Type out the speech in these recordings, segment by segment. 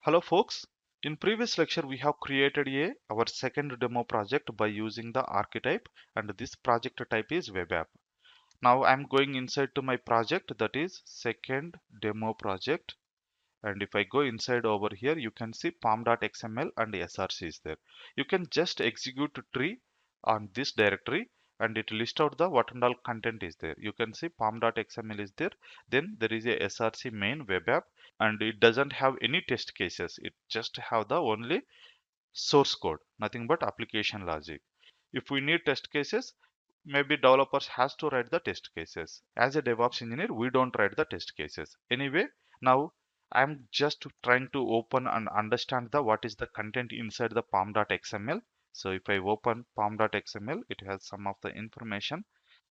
Hello folks, in previous lecture we have created our second demo project by using the archetype, and this project type is web app. Now I'm going inside to my project, that is second demo project, and if I go inside over here you can see pom.xml and src is there. You can just execute tree on this directory and it lists out the what and all content is there. You can see pom.xml is there, then there is a src main web app, and it doesn't have any test cases, it just have the only source code, nothing but application logic. If we need test cases, maybe developers has to write the test cases. As a DevOps engineer, we don't write the test cases. Anyway, now I'm just trying to open and understand the what is the content inside the pom.xml. So if I open pom.xml, it has some of the information.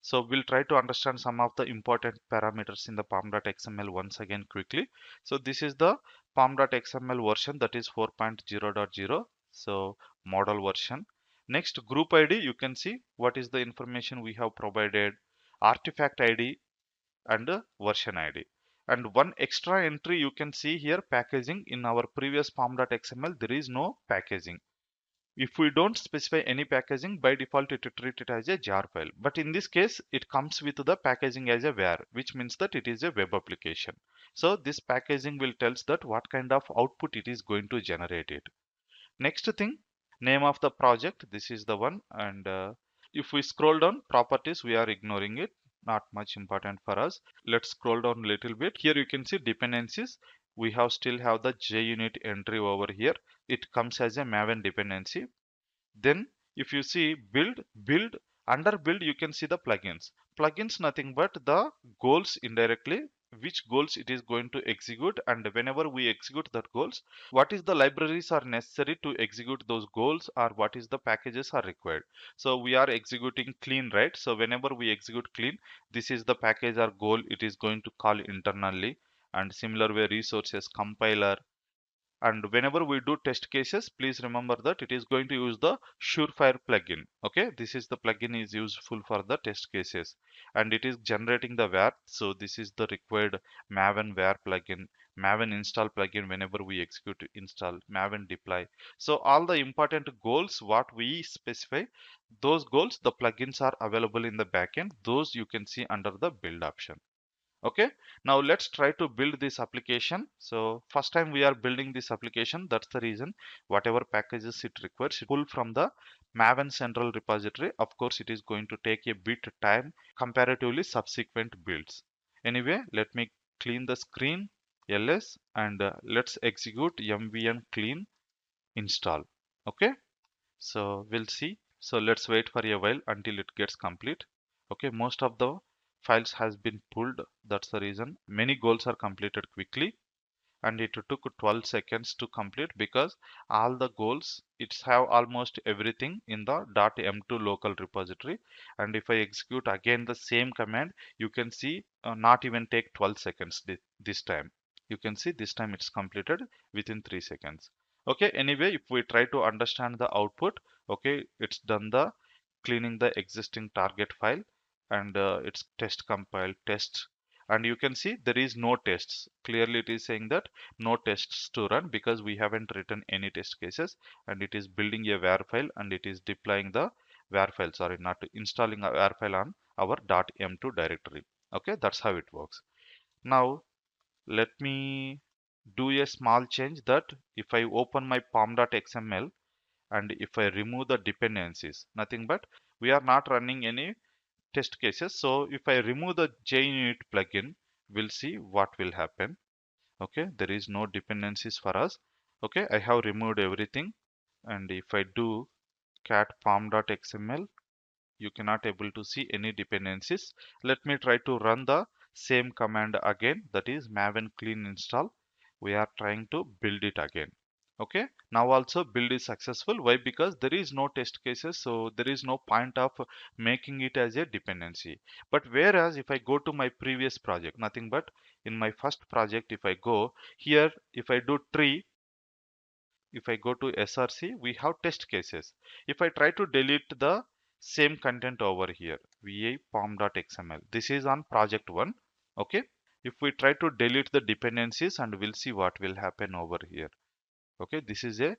So we'll try to understand some of the important parameters in the pom.xml once again quickly. So this is the pom.xml version, that is 4.0.0. So model version. Next, group ID, you can see what is the information we have provided, artifact ID and version ID. And one extra entry you can see here, packaging. In our previous pom.xml, there is no packaging. If we don't specify any packaging, by default it treat it as a jar file. But in this case, it comes with the packaging as a var, which means that it is a web application. So this packaging will tells that what kind of output it is going to generate it. Next thing, name of the project, this is the one. And if we scroll down, properties, we are ignoring it, not much important for us. Let's scroll down a little bit. Here you can see dependencies. We have still have the JUnit entry over here. It comes as a Maven dependency. Then if you see build, under build you can see the plugins, nothing but the goals indirectly, which goals it is going to execute, and whenever we execute that goals, what is the libraries are necessary to execute those goals, or what is the packages are required. So we are executing clean, right? So whenever we execute clean, this is the package or goal it is going to call internally. And similar way, resources, compiler, and whenever we do test cases, please remember that it is going to use the surefire plugin. Okay, this is the plugin is useful for the test cases, and it is generating the var. So this is the required maven var plugin, maven install plugin. Whenever we execute install, maven deploy. So all the important goals what we specify, those goals, the plugins are available in the backend. Those you can see under the build option. Okay, now let's try to build this application. So first time we are building this application, that's the reason whatever packages it requires, pull from the maven central repository. Of course it is going to take a bit time comparatively subsequent builds. Anyway, let me clean the screen, ls, and let's execute mvn clean install. Okay, so we'll see. So let's wait for a while until it gets complete. Okay, most of the files has been pulled. That's the reason many goals are completed quickly, and it took 12 seconds to complete because all the goals it's have almost everything in the .m2 local repository. And if I execute again the same command, you can see not even take 12 seconds this time. You can see this time it's completed within 3 seconds. Okay, anyway, if we try to understand the output, okay, it's done the cleaning the existing target file, and it's test compile test, and you can see there is no tests. Clearly it is saying that no tests to run because we haven't written any test cases, and it is building a var file and it is deploying the var file, sorry, not installing a var file on our .m2 directory. Okay, that's how it works. Now let me do a small change, that if I open my pom.xml and if I remove the dependencies, nothing but we are not running any test cases. So if I remove the JUnit plugin, we'll see what will happen. Okay, there is no dependencies for us. Okay, I have removed everything, and if I do cat pom.xml, you cannot able to see any dependencies. Let me try to run the same command again, that is maven clean install. We are trying to build it again. Okay, now also build is successful. Why? Because there is no test cases, so there is no point of making it as a dependency. But whereas if I go to my previous project, nothing but in my first project, if I go here, if I do tree, if I go to src, we have test cases. If I try to delete the same content over here, va pom.xml, this is on project 1. Okay, if we try to delete the dependencies, and we'll see what will happen over here. Okay, this is a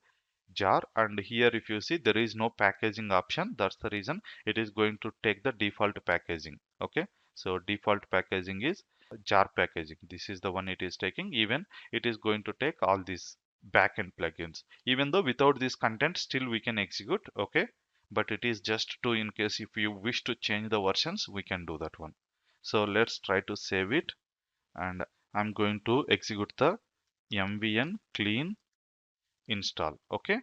jar, and here if you see there is no packaging option. That's the reason it is going to take the default packaging. Okay, so default packaging is jar packaging. This is the one it is taking. Even it is going to take all these backend plugins. Even though without this content still we can execute. Okay, but it is just to, in case if you wish to change the versions, we can do that one. So let's try to save it, and I'm going to execute the mvn clean install. Okay,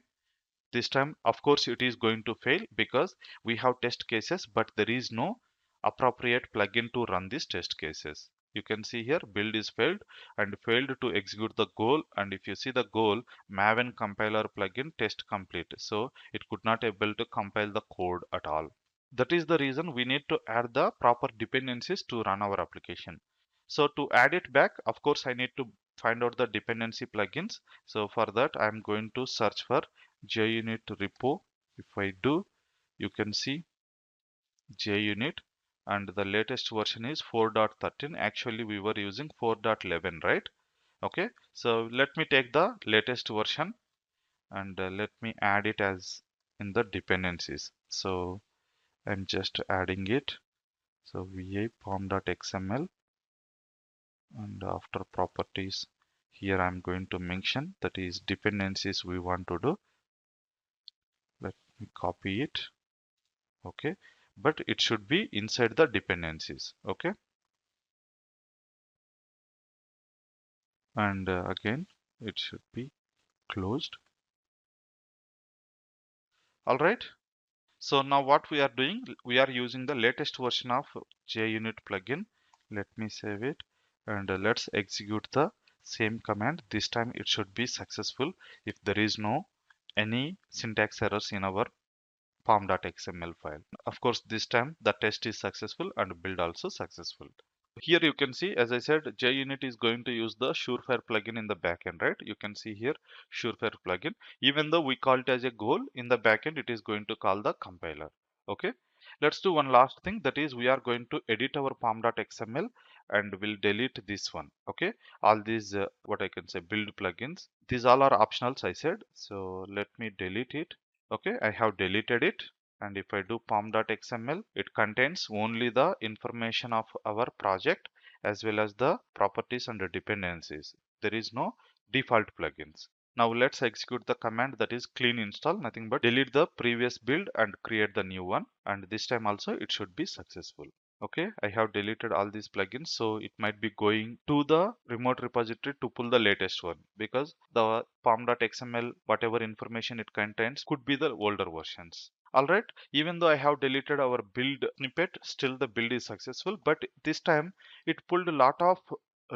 this time of course it is going to fail because we have test cases, but there is no appropriate plugin to run these test cases. You can see here build is failed and failed to execute the goal, and if you see the goal, maven compiler plugin test complete, so it could not able to compile the code at all. That is the reason we need to add the proper dependencies to run our application. So to add it back, of course I need to find out the dependency plugins. So for that I'm going to search for JUnit repo. If I do, you can see JUnit, and the latest version is 4.13. Actually we were using 4.11, right? Okay, so let me take the latest version, and let me add it as in the dependencies. So I'm just adding it. So va pom.xml, and after properties, here I'm going to mention that is dependencies we want to do. Let me copy it. Okay, but it should be inside the dependencies. Okay, and again it should be closed. All right, so now what we are doing, we are using the latest version of JUnit plugin. Let me save it, and let's execute the same command. This time it should be successful if there is no any syntax errors in our pom.xml file. Of course, this time the test is successful and build also successful. Here you can see, as I said, JUnit is going to use the Surefire plugin in the backend, right? You can see here Surefire plugin. Even though we call it as a goal, in the backend it is going to call the compiler. Okay. Let's do one last thing, that is we are going to edit our pom.xml and we'll delete this one. Okay. All these what I can say build plugins. These all are optionals, I said. So let me delete it. Okay, I have deleted it, and if I do pom.xml, it contains only the information of our project as well as the properties and the dependencies. There is no default plugins. Now let's execute the command, that is clean install, nothing but delete the previous build and create the new one, and this time also it should be successful. Okay, I have deleted all these plugins, so it might be going to the remote repository to pull the latest one, because the pom.xml whatever information it contains could be the older versions. All right, even though I have deleted our build snippet, still the build is successful, but this time it pulled a lot of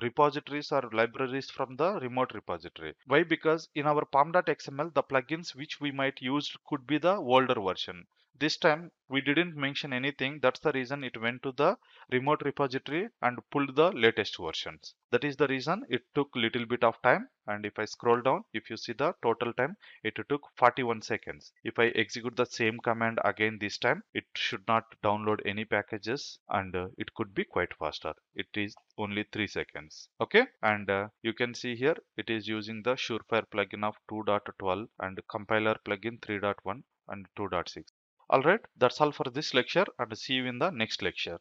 repositories or libraries from the remote repository. Why? Because in our pom.xml the plugins which we might use could be the older version. This time we didn't mention anything. That's the reason it went to the remote repository and pulled the latest versions. That is the reason it took little bit of time. And if I scroll down, if you see the total time, it took 41 seconds. If I execute the same command again this time, it should not download any packages, and it could be quite faster. It is only 3 seconds. Okay, and you can see here it is using the Surefire plugin of 2.12 and compiler plugin 3.1 and 2.6. Alright, that's all for this lecture, and see you in the next lecture.